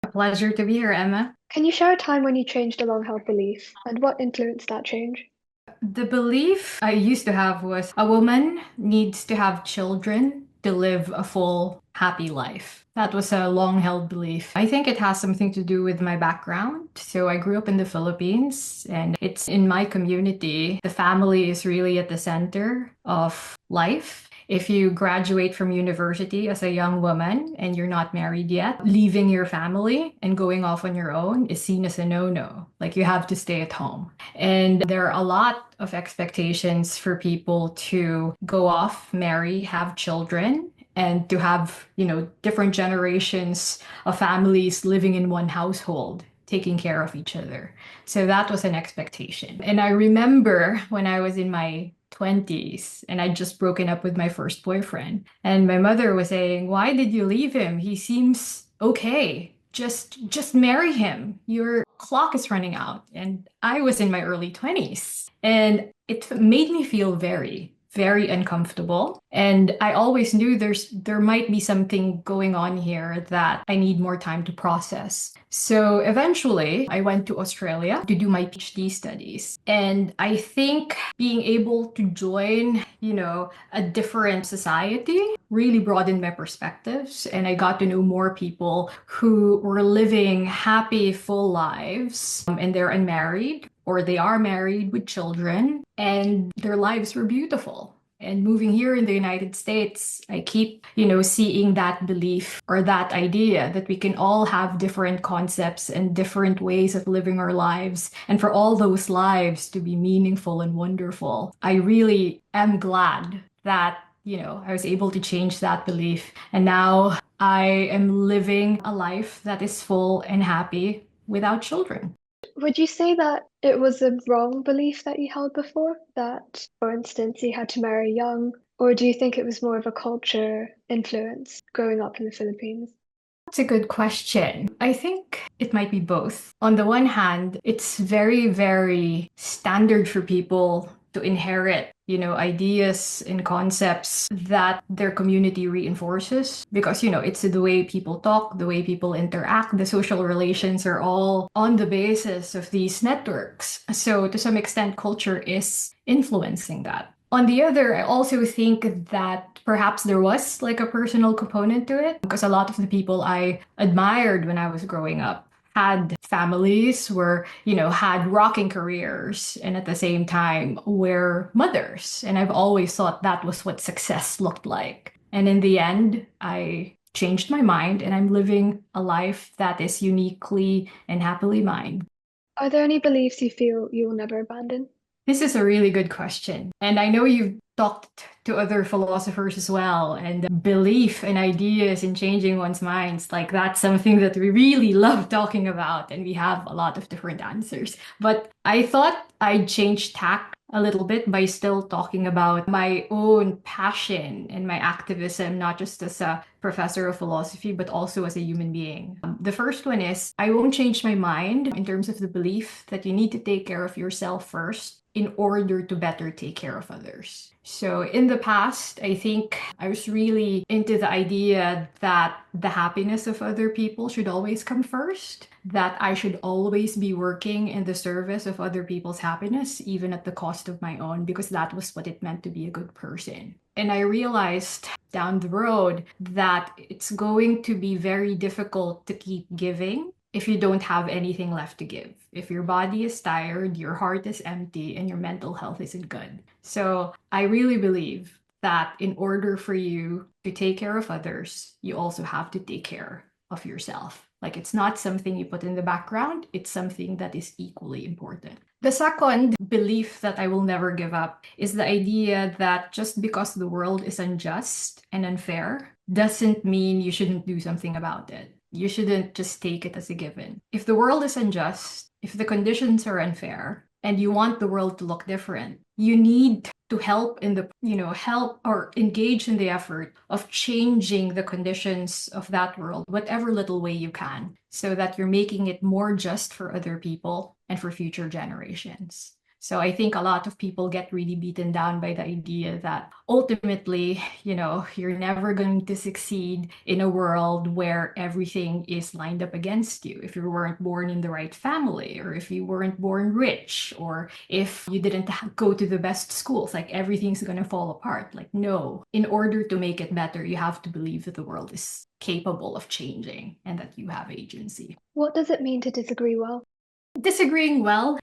A pleasure to be here, Emma. Can you share a time when you changed a long-held belief and what influenced that change? The belief I used to have was a woman needs to have children to live a full, happy life. That was a long held belief. I think it has something to do with my background. So I grew up in the Philippines, and it's in my community. The family is really at the center of life. If you graduate from university as a young woman and you're not married yet, leaving your family and going off on your own is seen as a no-no. Like you have to stay at home. And there are a lot of expectations for people to go off, marry, have children, and to have, different generations of families living in one household, taking care of each other. So that was an expectation. And I remember when I was in my 20s and I'd just broken up with my first boyfriend. And my mother was saying, "Why did you leave him? He seems okay. Just marry him. Your clock is running out." And I was in my early 20s. And it made me feel very, very uncomfortable. And I always knew there might be something going on here that I need more time to process. So eventually I went to Australia to do my PhD studies. And I think being able to join, a different society really broadened my perspectives. And I got to know more people who were living happy, full lives, and they're unmarried or they are married with children and their lives were beautiful. And moving here in the United States, I keep, seeing that belief or that idea that we can all have different concepts and different ways of living our lives. And for all those lives to be meaningful and wonderful, I really am glad that, I was able to change that belief. And now I am living a life that is full and happy without children. Would you say that it was a wrong belief that you held before? That, for instance, you had to marry young? Or do you think it was more of a culture influence growing up in the Philippines? That's a good question. I think it might be both. On the one hand, it's very, very standard for people to inherit, ideas and concepts that their community reinforces because, it's the way people talk, the way people interact, the social relations are all on the basis of these networks. So to some extent, culture is influencing that. On the other, I also think that perhaps there was like a personal component to it because a lot of the people I admired when I was growing up had families where, had rocking careers and at the same time were mothers. And I've always thought that was what success looked like. And in the end, I changed my mind and I'm living a life that is uniquely and happily mine. Are there any beliefs you feel you will never abandon? This is a really good question. And I know you've talked to other philosophers as well, and belief and ideas in changing one's minds, like that's something that we really love talking about, and we have a lot of different answers. But I thought I'd change tack a little bit by still talking about my own passion and my activism, not just as a professor of philosophy, but also as a human being. The first one is I won't change my mind in terms of the belief that you need to take care of yourself first in order to better take care of others. So in the past, I think I was really into the idea that the happiness of other people should always come first, that I should always be working in the service of other people's happiness, even at the cost of my own, because that was what it meant to be a good person. And I realized down the road that it's going to be very difficult to keep giving if you don't have anything left to give. If your body is tired, your heart is empty, and your mental health isn't good. So I really believe that in order for you to take care of others, you also have to take care of yourself. Like it's not something you put in the background, it's something that is equally important. The second belief that I will never give up is the idea that just because the world is unjust and unfair doesn't mean you shouldn't do something about it. You shouldn't just take it as a given. If the world is unjust, if the conditions are unfair, and you want the world to look different, you need to help help or engage in the effort of changing the conditions of that world, whatever little way you can, so that you're making it more just for other people and for future generations. So I think a lot of people get really beaten down by the idea that ultimately, you're never going to succeed in a world where everything is lined up against you. If you weren't born in the right family, or if you weren't born rich, or if you didn't go to the best schools, like everything's going to fall apart. Like, no, in order to make it better, you have to believe that the world is capable of changing and that you have agency. What does it mean to disagree well? Disagreeing well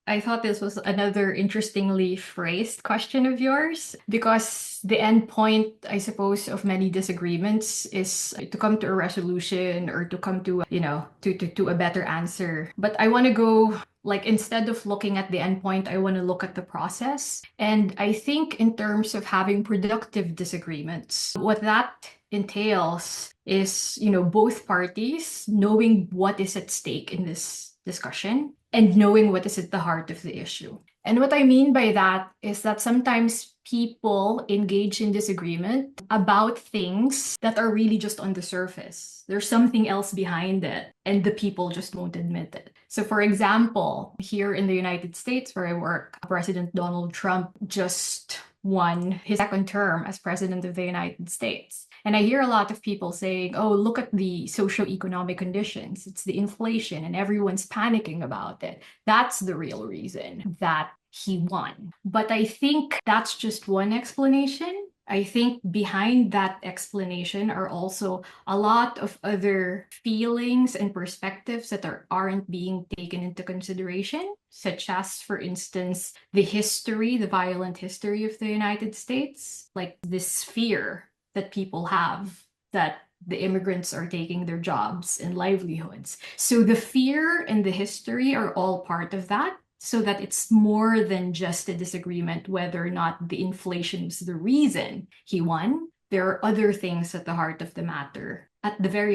I thought this was another interestingly phrased question of yours, because the end point, I suppose, of many disagreements is to come to a resolution, or to come to, to a better answer. But I want to go, like, instead of looking at the end point, I want to look at the process. And I think in terms of having productive disagreements, what that entails is, both parties knowing what is at stake in this discussion and knowing what is at the heart of the issue. And what I mean by that is that sometimes people engage in disagreement about things that are really just on the surface. There's something else behind it, and the people just won't admit it. So, for example, here in the United States where I work, President Donald Trump just won his second term as president of the United States. And I hear a lot of people saying, oh, look at the socioeconomic conditions. It's the inflation, and everyone's panicking about it. That's the real reason that he won. But I think that's just one explanation. I think behind that explanation are also a lot of other feelings and perspectives that aren't being taken into consideration, such as, for instance, the violent history of the United States, like this fear that people have that the immigrants are taking their jobs and livelihoods. So the fear and the history are all part of that, so that it's more than just a disagreement whether or not the inflation was the reason he won. There are other things at the very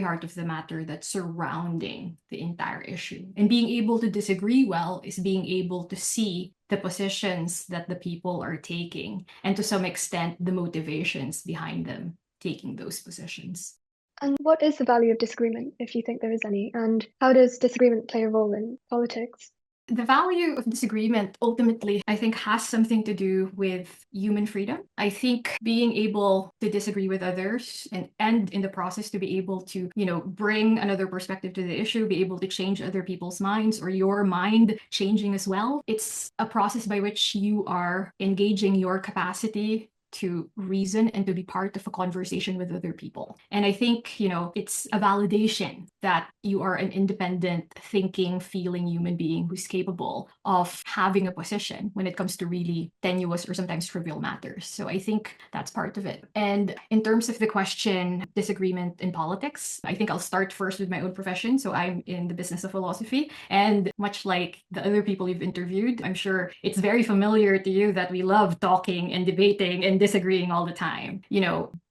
heart of the matter, that's surrounding the entire issue. And being able to disagree well is being able to see the positions that the people are taking, and to some extent, the motivations behind them taking those positions. And what is the value of disagreement, if you think there is any? And how does disagreement play a role in politics? The value of disagreement ultimately, I think, has something to do with human freedom. I think being able to disagree with others, and in the process to be able to, bring another perspective to the issue, be able to change other people's minds, or your mind changing as well. It's a process by which you are engaging your capacity to reason and to be part of a conversation with other people. And I think, it's a validation that you are an independent, thinking, feeling human being who's capable of having a position when it comes to really tenuous or sometimes trivial matters. So I think that's part of it. And in terms of the question, disagreement in politics, I think I'll start first with my own profession. So I'm in the business of philosophy. And much like the other people you've interviewed, I'm sure it's very familiar to you that we love talking and debating and disagreeing all the time.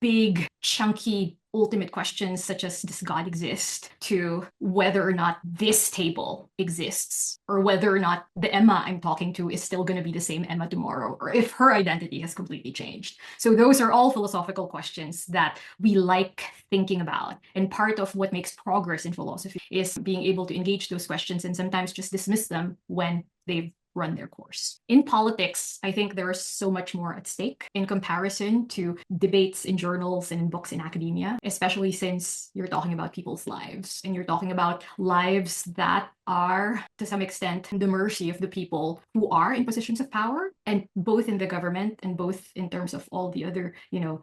Big, chunky, ultimate questions such as, does God exist, to whether or not this table exists, or whether or not the Emma I'm talking to is still going to be the same Emma tomorrow, or if her identity has completely changed. So those are all philosophical questions that we like thinking about. And part of what makes progress in philosophy is being able to engage those questions and sometimes just dismiss them when they've run their course. In politics, I think there is so much more at stake in comparison to debates in journals and in books in academia, especially since you're talking about people's lives, and you're talking about lives that are, to some extent, the mercy of the people who are in positions of power, and both in the government and both in terms of all the other,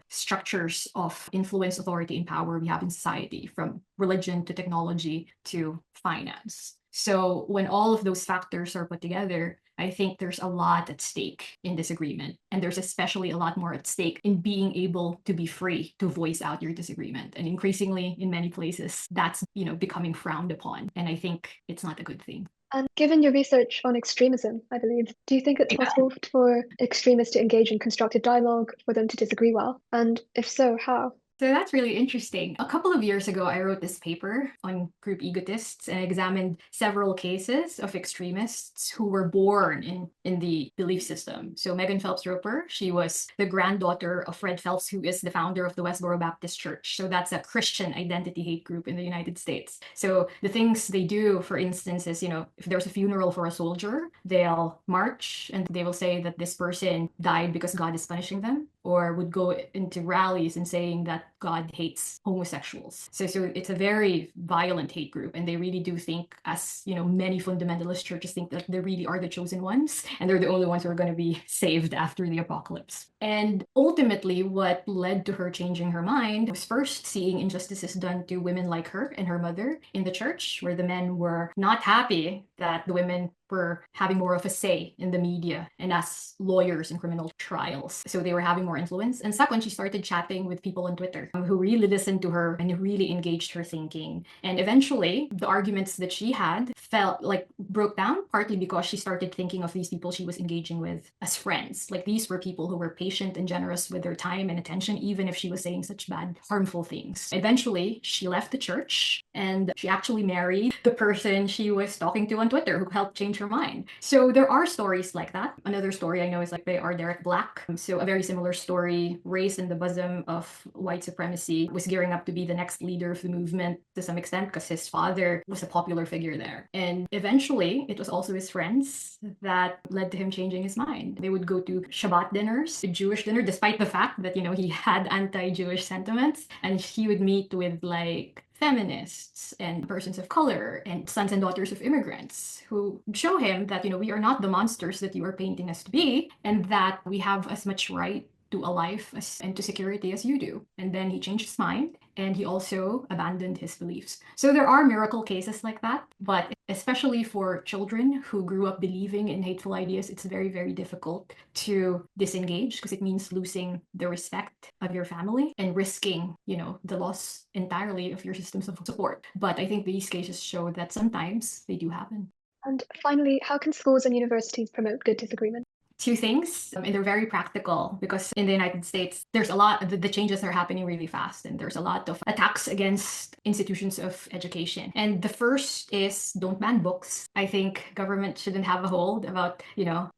structures of influence, authority, and power we have in society, from religion to technology to finance. So when all of those factors are put together, I think there's a lot at stake in disagreement. And there's especially a lot more at stake in being able to be free to voice out your disagreement. And increasingly, in many places, that's, becoming frowned upon. And I think it's not a good thing. And given your research on extremism, I believe, do you think it's Yeah. possible for extremists to engage in constructive dialogue, for them to disagree well? And if so, how? So that's really interesting. A couple of years ago, I wrote this paper on group egotists and examined several cases of extremists who were born in the belief system. So Megan Phelps Roper, she was the granddaughter of Fred Phelps, who is the founder of the Westboro Baptist Church. So that's a Christian identity hate group in the United States. So the things they do, for instance, is, if there's a funeral for a soldier, they'll march and they will say that this person died because God is punishing them, or would go into rallies and saying that God hates homosexuals. So it's a very violent hate group, and they really do think, as many fundamentalist churches think, that they really are the chosen ones, and they're the only ones who are going to be saved after the apocalypse. And ultimately, what led to her changing her mind was first seeing injustices done to women like her and her mother in the church, where the men were not happy that the women were having more of a say in the media and as lawyers in criminal trials. So they were having more influence. And second, she started chatting with people on Twitter who really listened to her and who really engaged her thinking. And eventually, the arguments that she had felt like broke down, partly because she started thinking of these people she was engaging with as friends. Like, these were people who were patient and generous with their time and attention, even if she was saying such bad, harmful things. Eventually, she left the church and she actually married the person she was talking to on Twitter, who helped change her mind. So there are stories like that. Another story I know is like by R. Derek Black. So a very similar story, raised in the bosom of white supremacy, was gearing up to be the next leader of the movement to some extent because his father was a popular figure there. And eventually, it was also his friends that led to him changing his mind. They would go to Shabbat dinners, a Jewish dinner, despite the fact that, he had anti-Jewish sentiments. And he would meet with like feminists and persons of color and sons and daughters of immigrants who show him that, we are not the monsters that you are painting us to be, and that we have as much right to a life and to security as you do. And then he changed his mind, and he also abandoned his beliefs. So there are miracle cases like that, but especially for children who grew up believing in hateful ideas, it's very, very difficult to disengage, because it means losing the respect of your family and risking, the loss entirely of your systems of support. But I think these cases show that sometimes they do happen. And finally, how can schools and universities promote good disagreement? Two things, and they're very practical, because in the United States, there's a lot, the changes are happening really fast, and there's a lot of attacks against institutions of education. And the first is, don't ban books. I think government shouldn't have a hold about,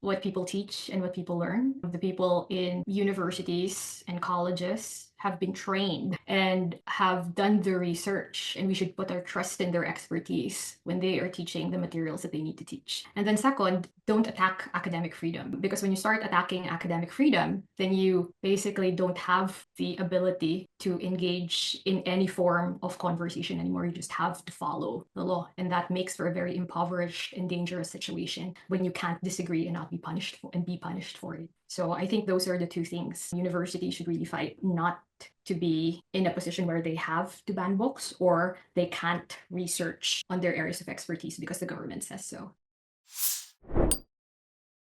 what people teach and what people learn. The people in universities and colleges have been trained and have done the research, and we should put our trust in their expertise when they are teaching the materials that they need to teach. And then second, don't attack academic freedom, because when you start attacking academic freedom, then you basically don't have the ability to engage in any form of conversation anymore. You just have to follow the law, and that makes for a very impoverished and dangerous situation when you can't disagree and not be punished for it. So I think those are the two things. Universities should really fight not to be in a position where they have to ban books, or they can't research on their areas of expertise because the government says so.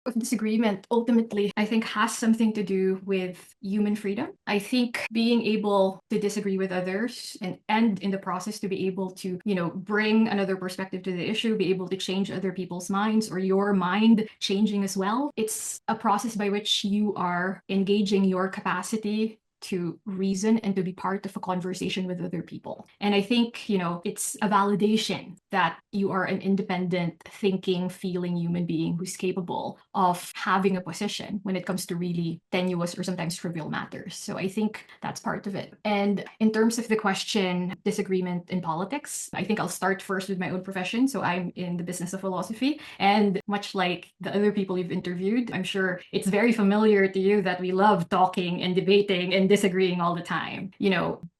Of disagreement ultimately, I think, has something to do with human freedom. I think being able to disagree with others and in the process to be able to, bring another perspective to the issue, be able to change other people's minds, or your mind changing as well. It's a process by which you are engaging your capacity to reason and to be part of a conversation with other people. And I think, it's a validation that you are an independent, thinking, feeling human being who's capable of having a position when it comes to really tenuous or sometimes trivial matters. So I think that's part of it. And in terms of the question, disagreement in politics, I think I'll start first with my own profession. So I'm in the business of philosophy. And much like the other people you've interviewed, I'm sure it's very familiar to you that we love talking and debating and disagreeing all the time.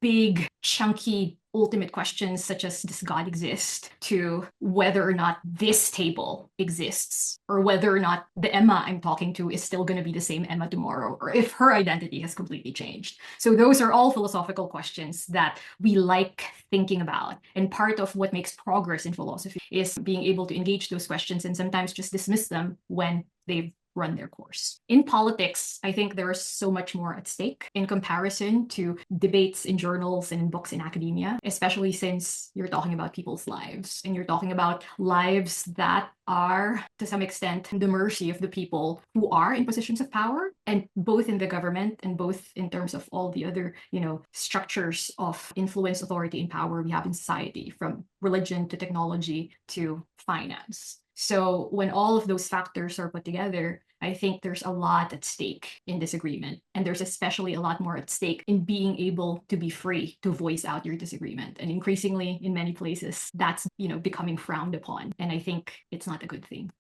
Big, chunky, ultimate questions such as, does God exist, to whether or not this table exists, or whether or not the Emma I'm talking to is still going to be the same Emma tomorrow, or if her identity has completely changed. So those are all philosophical questions that we like thinking about. And part of what makes progress in philosophy is being able to engage those questions and sometimes just dismiss them when they've run their course. In politics, I think there is so much more at stake in comparison to debates in journals and in books in academia, especially since you're talking about people's lives and you're talking about lives that are, to some extent, the mercy of the people who are in positions of power, and both in the government and both in terms of all the other, structures of influence, authority, and power we have in society, from religion to technology to finance. So when all of those factors are put together, I think there's a lot at stake in disagreement. And there's especially a lot more at stake in being able to be free to voice out your disagreement. And increasingly, in many places, that's, becoming frowned upon. And I think it's not a good thing.